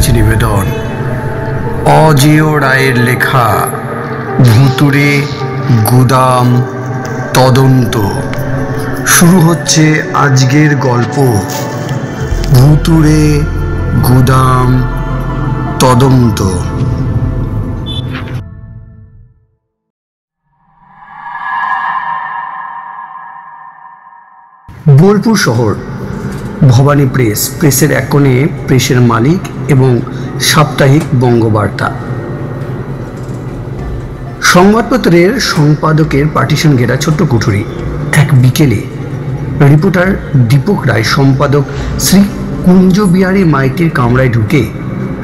কাছে নিবেদন অজেয় রায়ের লেখা ভুতুড়ে গুদাম তদন্ত। শুরু হচ্ছে আজকের গল্প ভুতুড়ে গুদাম তদন্ত। বোলপুর শহর, ভবানী প্রেসের এক কোণে প্রেসের মালিক এবং সাপ্তাহিক বঙ্গবার্তা। সংবাদপত্রের সম্পাদকের পার্টিশন ঘেরা ছোট্ট কুঠুরি। এক বিকেলে রিপোর্টার দীপক রায় সম্পাদক শ্রী কুঞ্জবিহারী মাইতির কামরায় ঢুকে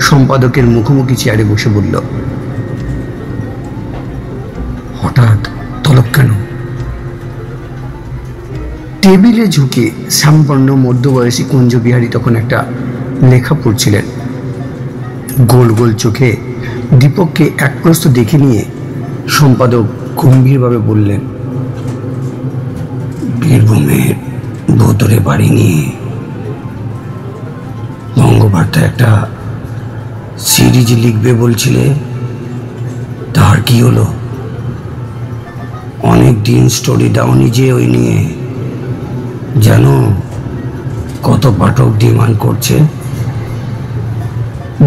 সম্পাদকের মুখোমুখি চেয়ারে বসে বলল, হঠাৎ তলব কেন? টেবিলে ঝুঁকে শ্যামবর্ণ মধ্যবয়সী কুঞ্জবিহারী তখন একটা লেখা পড়ছিলেন। গোল গোল চোখে দীপককে এক প্রস্ত দেখে নিয়ে সম্পাদক গম্ভীরভাবে বললেন, বীরভূমের ভুতুড়ে বাড়ি নিয়ে বঙ্গবার্তা একটা সিরিজ লিখবে বলছিলে, তার কি হলো? অনেক দিন স্টোরি দাওনি যে ওই নিয়ে, জানো কত পাঠক ডিমান্ড করছে?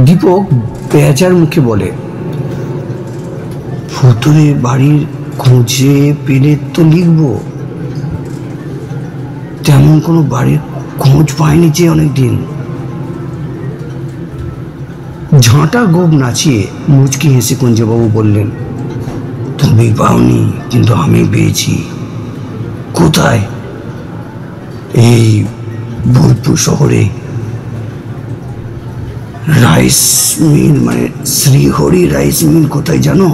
দীপক বেচার মুখে বলে, ভুতুড়ে বাড়ির খুঁজে পেলে তো লিখবো, তেমন কোনো বাড়ির খোঁজ পায়নি যে অনেকদিন। ঝাঁটা গোপ নাচিয়ে মুচকি হেসে কুঞ্জবাবু বললেন, তুমি পাওনি কিন্তু আমি পেয়েছি। কোথায়? এই বোলপুর শহরে রাইস মিল, মানে শ্রীহরি রাইস মিল কোথায় জানো?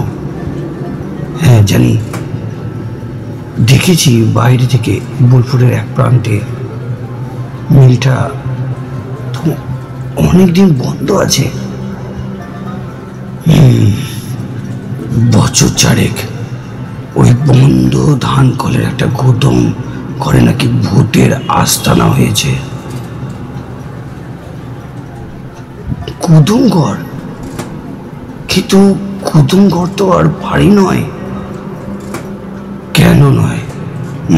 হ্যাঁ জানি, দেখেছি বাইরে থেকে বোলপুরের এক প্রান্তে। মিলটা তো অনেকদিন বন্ধ আছে, বছর চারেক। ওই বন্ধ ধান কলের একটা গুদাম করে নাকি ভূতের আস্তানা হয়েছে। কুদুমঘর? কিন্তু কুদুমঘর তো আর বাড়ি নয়। কেন নয়?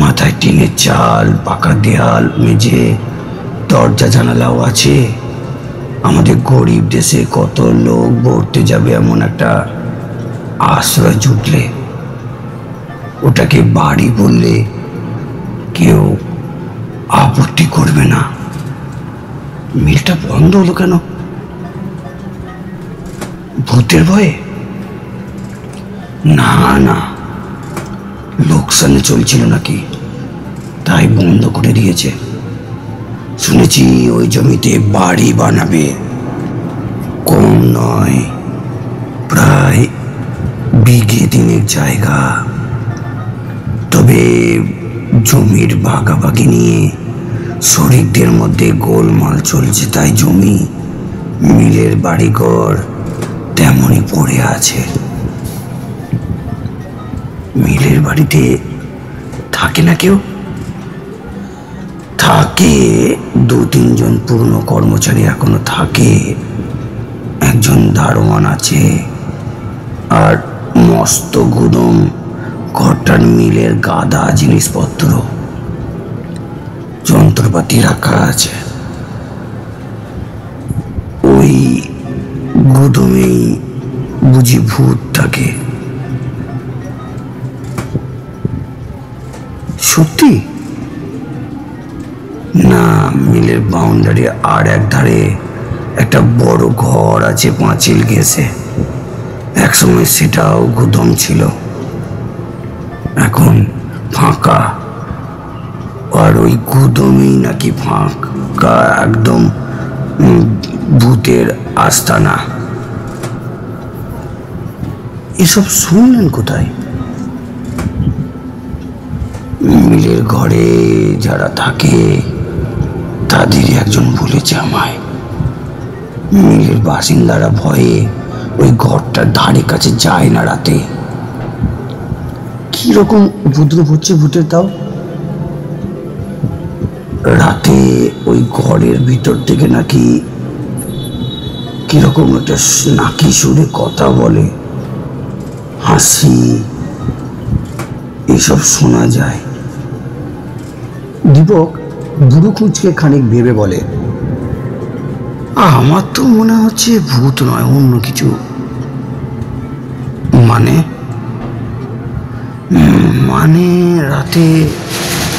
মাথায় টিনের চাল, পাকা দেয়াল, মেঝে, দরজা জানালাও আছে। আমাদের গরিব দেশে কত লোক পড়তে যাবে এমন একটা আশ্রয় জুটলে ওটাকে বাড়ি বললে কেউ আপত্তি করবে না। মিলটা বন্ধ হলো কেন? ভূতের ভয়ে? না না, লোকসানে চলছিল নাকি, তাই বন্ধ করে দিয়েছে। শুনেছি ওই জমিতে বাড়ি বানাবে, কম নয়, প্রায় বিঘে দিনের জায়গা। তবে জমির ভাগাভাগি নিয়ে শরিকদের মধ্যে গোলমাল চলছে, তাই জমি, মিলের বাড়িঘর তেমনই পড়ে আছে। মিলের বাড়িতে থাকে না কেউ? থাকে, 2-3 জন পুরনো কর্মচারী এখনো থাকে, একজন দারোয়ান আছে, আর মস্ত গুদম ঘরটার মিলের গাদা জিনিসপত্র, যন্ত্রপাতি রাখা আছে। ওই গুদমেই বুঝি ভূত থাকে। সত্যি? না, মিলের বাউন্ডারি আর এক ধারে একটা বড় ঘর আছে পাঁচিল ঘেঁষে। একসময় সেটাও গুদম ছিল, এখন ফাঁকা। আর ওই গুদমই নাকি ফাঁকা, একদম ভূতের আস্তানা। এসব শুনলেন কোথায়? মিলের ঘরে যারা থাকে তাদের একজন বলেছে আমায়। মিলের বাসিন্দারা ভয়ে ওই ঘরটার ধারে কাছে যায় না রাতে। কি রকম উপদ্রব হচ্ছে ভূতের তাও? রাতে ওই ঘরের ভিতর থেকে নাকি কিরকম একটা নাকি সুরে কথা বলে, হাসি, এসব শোনা যায়। দীপক বুড়ো খুঁজকে খানিক ভেবে বলে, আমার তো মনে হচ্ছে ভূত নয়, অন্য কিছু। মানে? মানে রাতে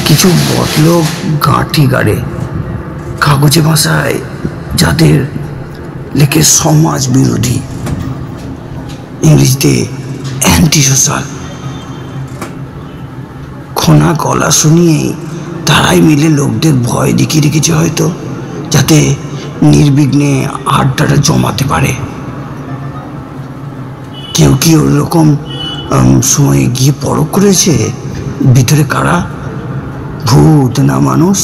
কিছু বদলোক গাঁটি গাড়ে কাগজে ভাষায়, যাদের লেখে সমাজ বিরোধী, ইংরেজিতে অ্যান্টি সোশ্যাল। খোনা গলা শুনিয়েই তারাই মিলে লোকদের ভয় দেখিয়ে রেখেছে হয়তো, যাতে নির্বিঘ্নে আড্ডাটা জমাতে পারে। কেউ কি ওরকম সময় গিয়ে পরখ করেছে ভিতরে কারা, ভূত না মানুষ?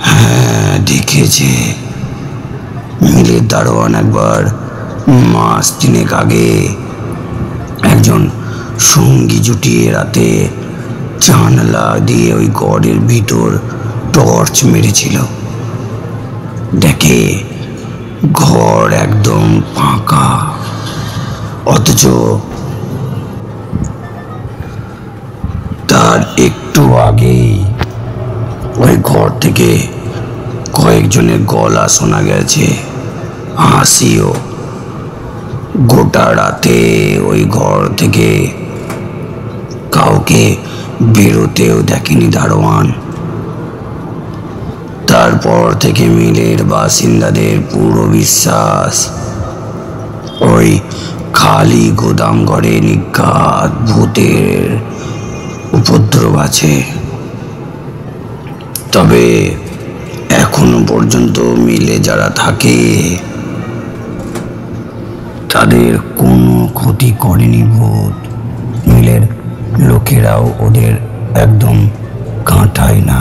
হ্যাঁ, দেখেছে। মিলের দারোয়ান একবার মাস 3 আগে একজন সঙ্গী জুটিয়ে রাতে জানলা দিয়ে ওই গড়ের ভিতর টর্চ মেরেছিল। দেখে ঘর একদম ফাঁকা, অথচ তার একটু আগেই ওই ঘর থেকে কয়েকজনের গলা শোনা গেছে, হাসিও। গোটা রাতে ওই ঘর থেকে কাউকে বেরোতেও দেখেনি দারোয়ান। তারপর থেকে মিলের বাসিন্দাদের পুরো বিশ্বাস ওই খালি গোদাম ঘরে নিঘাত ভূতের উপদ্রব আছে। তবে এখনো পর্যন্ত মিলে যারা থাকে তাদের কোনো ক্ষতি করেনি ভূত। মিলের লোকেরাও ওদের একদম কাঁটায় না।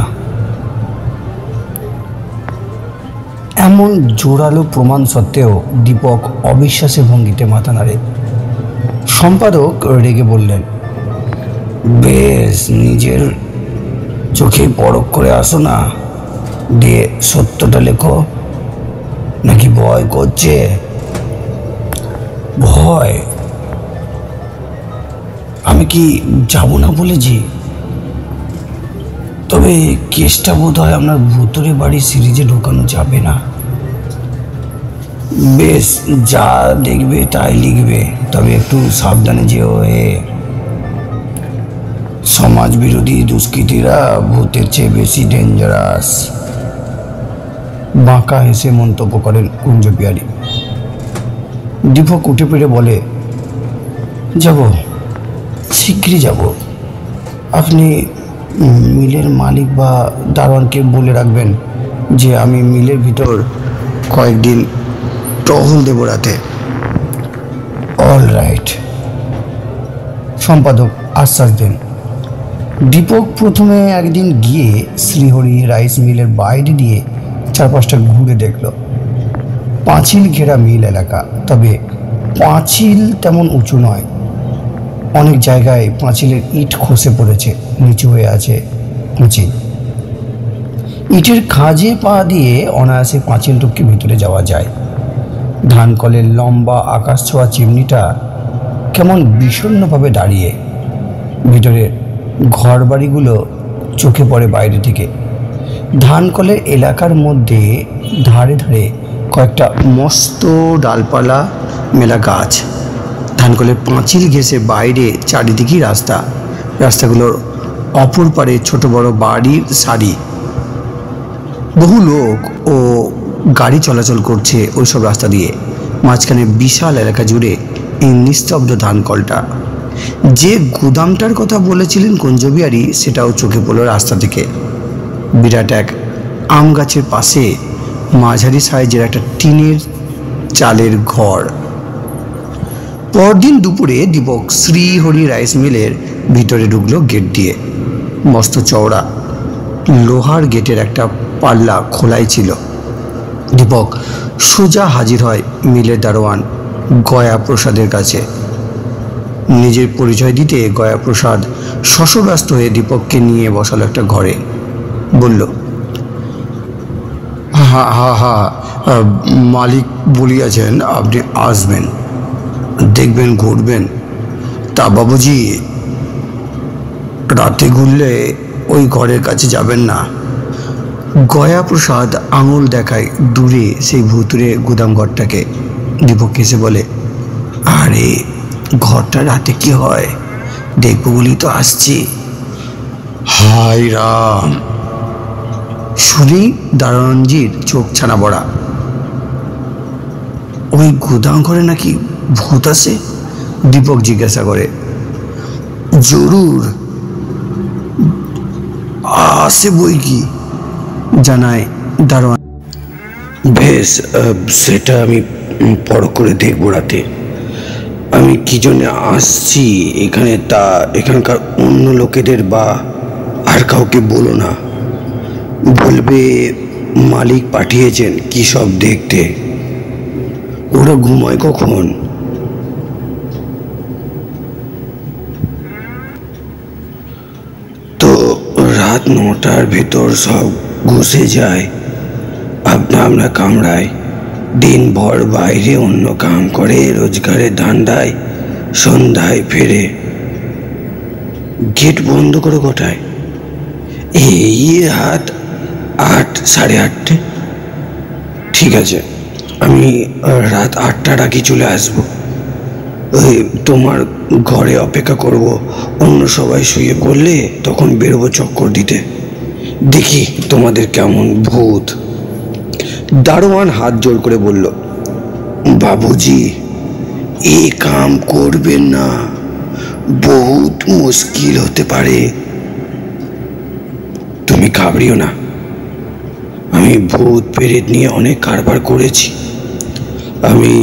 এমন জোরালো প্রমাণ সত্ত্বেও দীপক অবিশ্বাসী ভঙ্গিতে মাথা নাড়ে। সম্পাদক রেগে বললেন, বেশ, নিজের চোখে পরখ করে আসো না, দিয়ে সত্যটা লেখো। নাকি ভয় করছে? ভয়? আমি কি যাব না বলেছি? তবে কেসটা বোধ হয় আপনার ভুতুরে বাড়ি সিরিজে ঢোকানো যাবে না। বেশ, যা দেখবে তাই লিখবে, তবে একটু সাবধানে যেও। সমাজ বিরোধী দুষ্কৃতীরা ভূতের চেয়ে বেশি ডেঞ্জারাস। বাঁকা হেসে মন্তব্য করেন কুঞ্জ বিহারী। দীপক উঠে পেরে বলে, যাব, শীঘ্রই যাব। আপনি মিলের মালিক বা দারোয়ানকে বলে রাখবেন যে আমি মিলের ভিতর কয়েকদিন টহল দেব রাতে। অল রাইট, সম্পাদক আশ্বাস দেন। দীপক প্রথমে একদিন গিয়ে শ্রীহরি রাইস মিলের বাইরে দিয়ে চারপাশটা ঘুরে দেখল। পাঁচিল ঘেরা মিল এলাকা, তবে পাঁচিল তেমন উঁচু নয়। অনেক জায়গায় পাঁচিলের ইট খসে পড়েছে, নিচু হয়ে আছে পাঁচিল। ইটের খাঁজে পা দিয়ে অনায়াসে পাঁচিল টপকে ভিতরে যাওয়া যায়। ধানকলের লম্বা আকাশ ছোঁয়া চিমনিটা কেমন বিষণ্ণভাবে দাঁড়িয়ে। ভিতরের ঘর বাড়িগুলো চোখে পড়ে বাইরে থেকে। ধানকলের এলাকার মধ্যে ধারে ধারে কয়েকটা মস্ত ডালপালা মেলা গাছ। ধানকলের পাঁচিল ঘেঁষে বাইরে চারিদিকেই রাস্তা। রাস্তাগুলোর অপর পারে ছোট বড় বাড়ির সারি। বহু লোক ও গাড়ি চলাচল করছে ওইসব রাস্তা দিয়ে। মাঝখানে বিশাল এলাকা জুড়ে এই নিস্তব্ধ ধানকলটা। যে গুদামটার কথা বলেছিলেন কুঞ্জবিহারী, সেটাও চোখে পড়ল রাস্তা থেকে। বিরাট এক আম গাছের পাশে মাঝারি সাইজের একটা টিনের চালের ঘর। পরদিন দুপুরে দীপক শ্রীহরি রাইস মিলের ভিতরে ঢুকলো গেট দিয়ে। মস্ত চওড়া লোহার গেটের একটা পাল্লা খোলাই ছিল। দীপক সোজা হাজির হয় মিলের দারোয়ান গয়া প্রসাদের কাছে। নিজের পরিচয় দিতে গয়া প্রসাদ শশব্যস্ত হয়ে দীপককে নিয়ে বসালো একটা ঘরে। বলল, হ্যাঁ হ্যাঁ হ্যাঁ, মালিক বলিয়াছেন আপনি আসবেন, দেখবেন ঘুরবেন। তা বাবুজি, রাতে ঘুরলে ওই ঘরের কাছে যাবেন না। গয়াপ্রসাদ আঙুল দেখায় দূরে সেই ভুতুরে গুদাম ঘরটাকে। দীপক এসে বলে, আরে ঘরটা রাতে কি হয় দেখবো বলি তো আসছি। হায় রাম! শুনি দারোয়ানজির চোখ ছানা বড়া। ওই গুদাম ঘরে নাকি ভূত আছে? দীপক জিজ্ঞাসা করে। জরুর আছে বই কি, জানায় দারোয়ান। বেশ, সেটা আমি পর করে দেখবো রাতে। আমি কি জন্য আসছি এখানে তা এখানকার অন্য লোকেদের বা আর কাউকে বলো না। বলবে মালিক পাঠিয়েছেন কি সব দেখতে। ওরা ঘুমায় কখন? তো রাত 9টার ভেতর সব ঘুষে যায় আপনার কামরায়। দিনভর বাইরে অন্য কাম করে, রোজগারের ধান্দায় সন্ধ্যায় ফেরে। গেট বন্ধ করো কটায়? এই রাত 8, সাড়ে 8টে। ঠিক আছে, আমি রাত 8টার আগে চলে আসবো। ওই তোমার ঘরে অপেক্ষা করব। অন্য সবাই শুয়ে পড়লে তখন বেরোবো চক্কর দিতে, দেখি তোমাদের কেমন ভূত। দারোয়ান হাত জোর করে বলল, বাবুজি এ কাম করবেন না, বহুত মুশকিল হতে পারে। তুমি ঘাবড়িও না, আমি ভূত প্রেত নিয়ে অনেক কারবার করেছি। আমি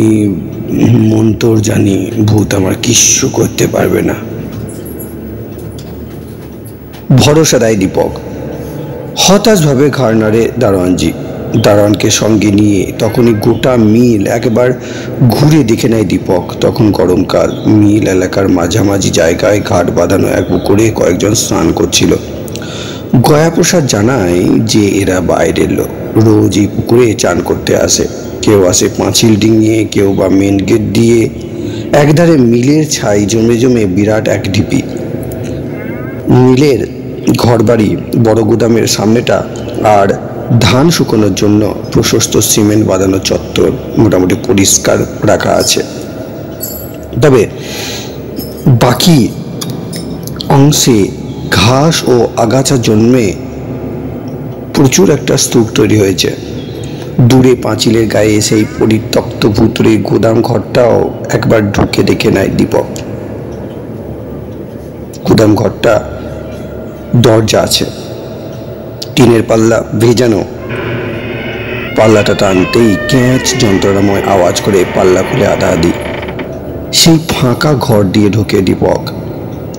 মন্তর জানি, ভূত আমার কিচ্ছু করতে পারবে না। ভরসা দেয় দীপক। হতাশভাবে ঘাড় নাড়ে দারোয়ানজি। দারোয়ানকে সঙ্গে নিয়ে তখনই গোটা মিল একবার ঘুরে দেখে নেয় দীপক। তখন গরমকাল। মিল এলাকার মাঝামাঝি জায়গায় ঘাট বাঁধানো এক পুকুরে কয়েকজন স্নান করছিল। গয়াপ্রসাদ জানায় যে এরা বাইরের লোক, রোজ এই পুকুরে চান করতে আসে। কেউ আসে পাঁচিল ডিঙিয়ে, কেউ বা মেন গেট দিয়ে। একধারে মিলের ছাই জমে জমে বিরাট এক ঢিপি। মিলের ঘরবাড়ি, বড় গুদামের সামনেটা আর ধান শুকোনোর জন্য প্রশস্ত সিমেন্ট বাঁধানো চত্বর মোটামুটি পরিষ্কার রাখা আছে। তবে বাকি অংশে ঘাস ও আগাছা জন্মে প্রচুর একটা স্তূপ তৈরি হয়েছে। দূরে পাঁচিলের গায়ে সেই পরিত্যক্ত ভুতুরে গুদাম ঘরটাও একবার ঢুকে দেখে নেয় দীপক। গুদাম ঘরটা দরজা আছে, টিনের পাল্লা ভেজানো। পাল্লাটা টানতেই ক্যাঁচ যন্ত্রণাময় আওয়াজ করে পাল্লা খুলে আধাআধি সেই ফাঁকা ঘর দিয়ে ঢোকে দীপক।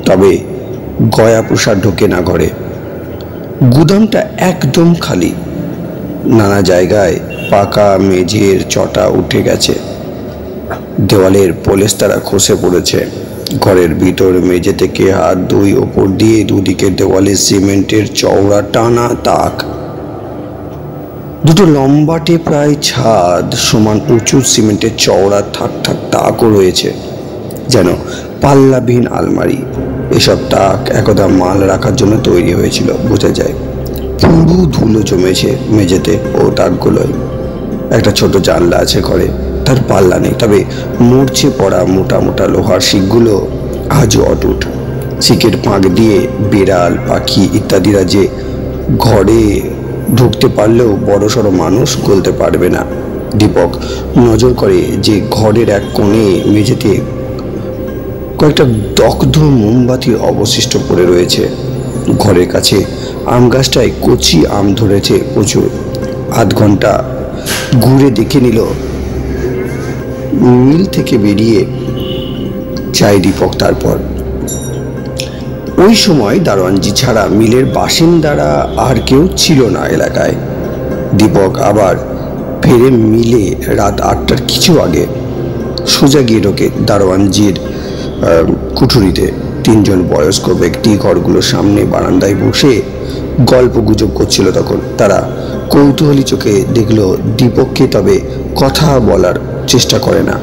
তবে গয়াপ্রসাদ ঢোকে না ঘরে। গুদামটা একদম খালি। নানা জায়গায় পাকা মেঝের চটা উঠে গেছে, দেওয়ালের পলেস্তারা খসে পড়েছে। ঘরের ভিতর মেঝে থেকে হাত দুই ওপর দিয়ে দুদিকে দেওয়ালে সিমেন্টের চওড়া টানা তাক। দুটো লম্বাটে প্রায় ছাদ সমান উঁচু সিমেন্টের চওড়া থাক থাক তাকও রয়েছে, যেন পাল্লাবিহীন আলমারি। এসব তাক একদা মাল রাখার জন্য তৈরি হয়েছিল বোঝা যায়। পুরো ধুলো জমেছে মেঝেতে ও তাকগুলোয়। একটা ছোট জানলা আছে ঘরে, তার পাল্লা নেই, তবে মরচে পড়া মোটা মোটা লোহার শিকগুলো আজও অটুট। শিকের ফাঁক দিয়ে বিড়াল, পাখি ইত্যাদিরা যে ঘরে ঢুকতে পারলেও বড়সড় মানুষ গলতে পারবে না। দীপক নজর করে যে ঘরের এক কোণে মেঝেতে কয়েকটা দগ্ধ মোমবাতির অবশিষ্ট পড়ে রয়েছে। ঘরের কাছে আম গাছটায় কচি আম ধরেছে প্রচুর। আধ ঘন্টা ঘুরে দেখে নিল। মিল থেকে বেরিয়ে যায় দীপক। তারপর ওই সময় দারোয়ানজি ছাড়া মিলের বাসিন্দারা আর কেউ ছিল না এলাকায়। দীপক আবার ফেরে মিলে রাত 8টার কিছু আগে। সোজা গিয়ে ঢোকে দারোয়ানজির কুঠুরিতে। 3জন বয়স্ক ব্যক্তি ঘরগুলোর সামনে বারান্দায় বসে গল্প গুজব করছিল। তখন তারা কৌতূহলী চোখে দেখল দীপককে, তবে কথা বলার চেষ্টা করে না।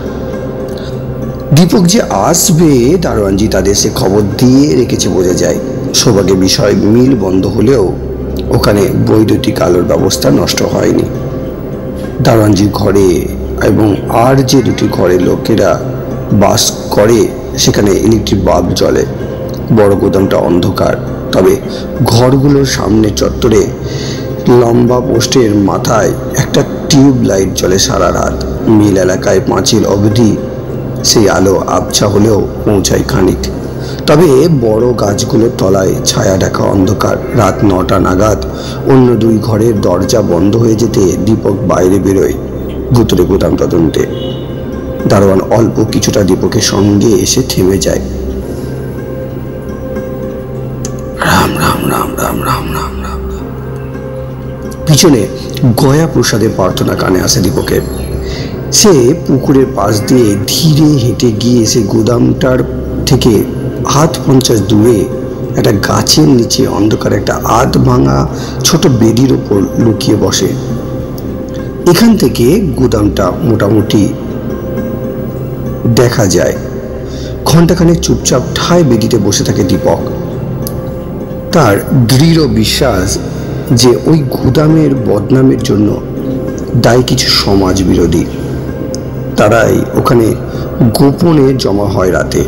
দীপক যে আসবে দারোয়ানজি তাদের সে খবর দিয়ে রেখেছে বোঝা যায়। সৌভাগ্যের বিষয় মিল বন্ধ হলেও ওখানে বৈদ্যুতিক আলোর ব্যবস্থা নষ্ট হয়নি। দারোয়ানজির ঘরে এবং আর যে দুটি ঘরে লোকেরা বাস করে সেখানে ইলেকট্রিক বাল্ব জ্বলে। বড় গোদামটা অন্ধকার, তবে ঘরগুলোর সামনে চত্বরে লম্বা পোস্টের মাথায় একটা টিউব লাইট জ্বলে সারা রাত। মিল এলাকায় পাঁচিল অবধি সেই আলো আবছা হলেও পৌঁছায় খানিক, তবে বড় গাছগুলোর তলায় ছায়া ঢাকা অন্ধকার। রাত 9টা নাগাদ অন্য দুই ঘরের দরজা বন্ধ হয়ে যেতে দীপক বাইরে বেরোয় ভুতুরে গোদাম তদন্তে। দারোয়ান অল্প কিছুটা দীপকের সঙ্গে এসে থেমে যায়। রাম রাম রাম রাম রাম রাম রাম। পিছনে গয়া প্রসাদের প্রার্থনা কানে আসে দীপকের। সে পুকুরের পাশ দিয়ে ধীরে হেঁটে গিয়ে সে গোদামটার থেকে 50 দূরে একটা গাছের নিচে অন্ধকার একটা আধ ভাঙা ছোট বেদির ওপর লুকিয়ে বসে। এখান থেকে গোদামটা মোটামুটি দেখা যায়। ঘণ্টাখানেক চুপচাপ ঠায় বেদিতে বসে থাকে দীপক। তার দৃঢ় বিশ্বাস যে ওই গোদামের বদনামের জন্য দায়ী কিছু সমাজ বিরোধী। তারাই ওখানে গোপনে জমা হয় রাতে,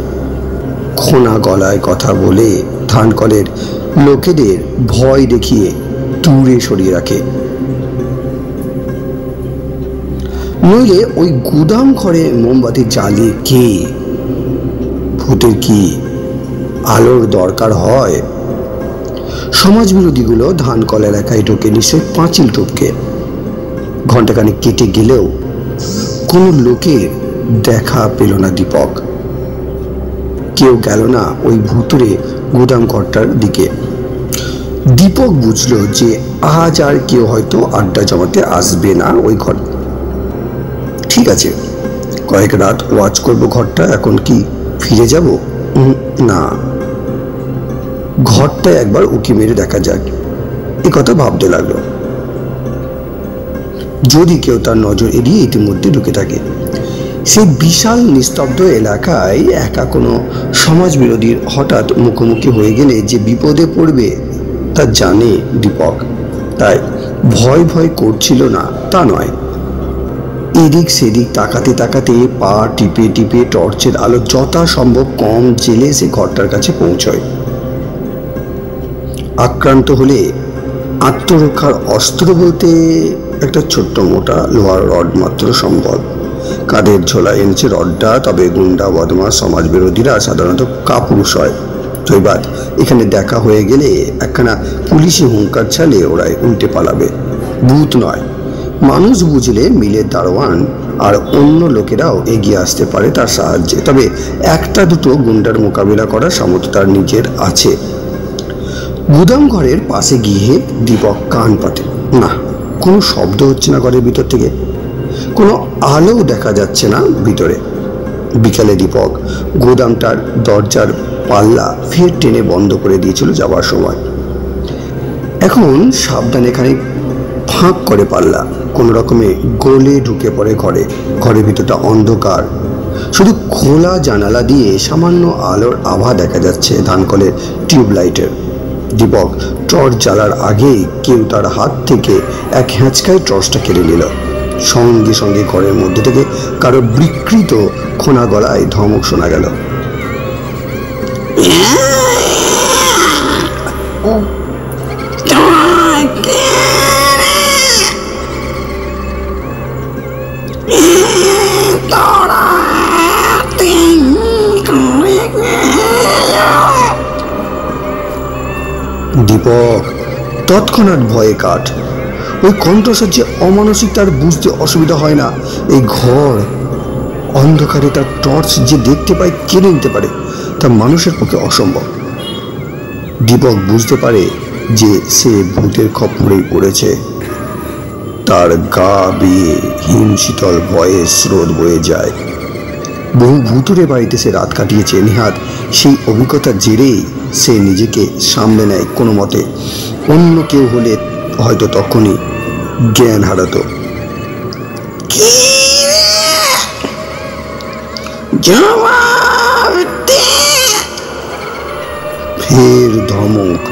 খোনা গলায় কথা বলে ধানকলের লোকেদের ভয় দেখিয়ে দূরে সরিয়ে রাখে। নইলে ওই গুদাম ঘরে মোমবাতি জ্বালিয়ে কে? ভূতের কি আলোর দরকার হয়? সমাজ বিরোধীগুলো ধানকল এলাকায় ঢোকে নিশ্চয় পাঁচিল টপকে। ঘণ্টাখানেক কেটে গেলেও কোনো লোকের দেখা পেল না দীপক। কেউ গেল না ওই ভুতুরে গুদাম ঘরটার দিকে। দীপক বুঝলো যে আজ আর কেউ হয়তো আড্ডা জমাতে আসবে না ওই ঘর। ঠিক আছে, কয়েক রাত ওয়াচ করব ঘরটা। এখন কি ফিরে যাব? না, ঘরটা একবার উকি মেরে দেখা যাক, এ কথা ভাবতে লাগলো। যদি কেউ তার নজর এড়িয়ে ইতিমধ্যে ঢুকে থাকে। সেই বিশাল নিস্তব্ধ এলাকায় একা কোনো সমাজ বিরোধীর হঠাৎ মুখোমুখি হয়ে গেলে যে বিপদে পড়বে তা জানে দীপক। তাই ভয় ভয় করছিল না তা নয়, এদিক সেদিক তাকাতে তাকাতে পা টিপে টিপে টর্চের আলো যথাসম্ভব কম জেলে সে ঘরটার কাছে পৌঁছয়। আক্রান্ত হলে আত্মরক্ষার অস্ত্র বলতে একটা ছোট্ট মোটা লোহার রড মাত্র সম্ভব। কাঁধের ঝোলায় এনেছে রডটা, তবে গুন্ডা বদমাশ সমাজ বিরোধীরা সাধারণত কাপুরুষ হয়। জয়বাদ এখানে দেখা হয়ে গেলে একখানা পুলিশি হুঙ্কার ছালে ওরাই উল্টে পালাবে। ভূত নয়, মানুষ বুঝলে মিলের দারোয়ান আর অন্য লোকেরাও এগিয়ে আসতে পারে তার সাহায্যে। তবে একটা দুটো গুন্ডার মোকাবিলা করার সামর্থ্য তার নিজের আছে। গুদাম ঘরের পাশে গিয়ে দীপক কান পাতে। না, কোনো শব্দ হচ্ছে না ঘরের ভিতর থেকে, কোনো আলোও দেখা যাচ্ছে না ভিতরে। বিকালে দীপক গোদামটার দরজার পাল্লা ফের টেনে বন্ধ করে দিয়েছিল যাবার সময়। এখন সাবধানে খানিক ফাঁক করে পাল্লা, কোনো রকমে গলে ঢুকে পড়ে ঘরে। ঘরের ভিতরটা অন্ধকার, শুধু খোলা জানালা দিয়ে সামান্য আলোর আভা দেখা যাচ্ছে ধানকলের টিউবলাইটের। দীপক টর্চ জ্বালার আগেই কেউ তার হাত থেকে এক হ্যাঁচকায় টর্চটা কেড়ে নিল। সঙ্গে সঙ্গে ঘরের মধ্যে থেকে কারো বিকৃত খোনা গলায় ধমক শোনা গেল। দীপক তৎক্ষণাৎ ভয়ে কাঠ। ওই কণ্ঠস্বর যে অমানসিক তার বুঝতে অসুবিধা হয় না। এই ঘর অন্ধকারে তার টর্চ যে দেখতে পায়, কেড়ে নিতে পারে, তা মানুষের পক্ষে অসম্ভব। দীপক বুঝতে পারে যে সে ভূতের খপ্পরেই পড়েছে। তার গা বেয়ে হিম শীতল ভয়ের স্রোত বয়ে যায়। বহু ভুতুরে বাড়িতে সে রাত কাটিয়েছে। নেহাত সেই অভিজ্ঞতার জেরেই সে নিজেকে সামলে নেয় কোনো মতে। অন্য কেউ হলে হয়তো তখনই জ্ঞান হারাতো। জবাব দে! ফের ধমক।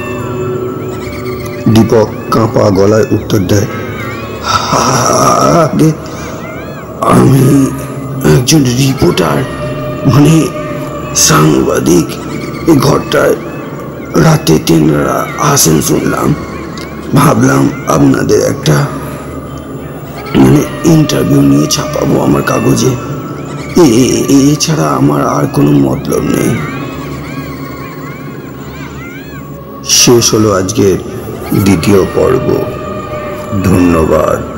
দীপক কাঁপা গলায় উত্তর দেয়, আগে আমি একজন রিপোর্টার, মানে সাংবাদিক। এই ঘরটায় রাতে তেনারা আসেন শুনলাম, ভাবলাম আপনাদের একটা ইন্টারভিউ নিয়ে ছাপাবো আমার কাগজে। এছাড়া আমার আর কোনো মতলব নেই। শেষ হলো আজকের দ্বিতীয় পর্ব। ধন্যবাদ।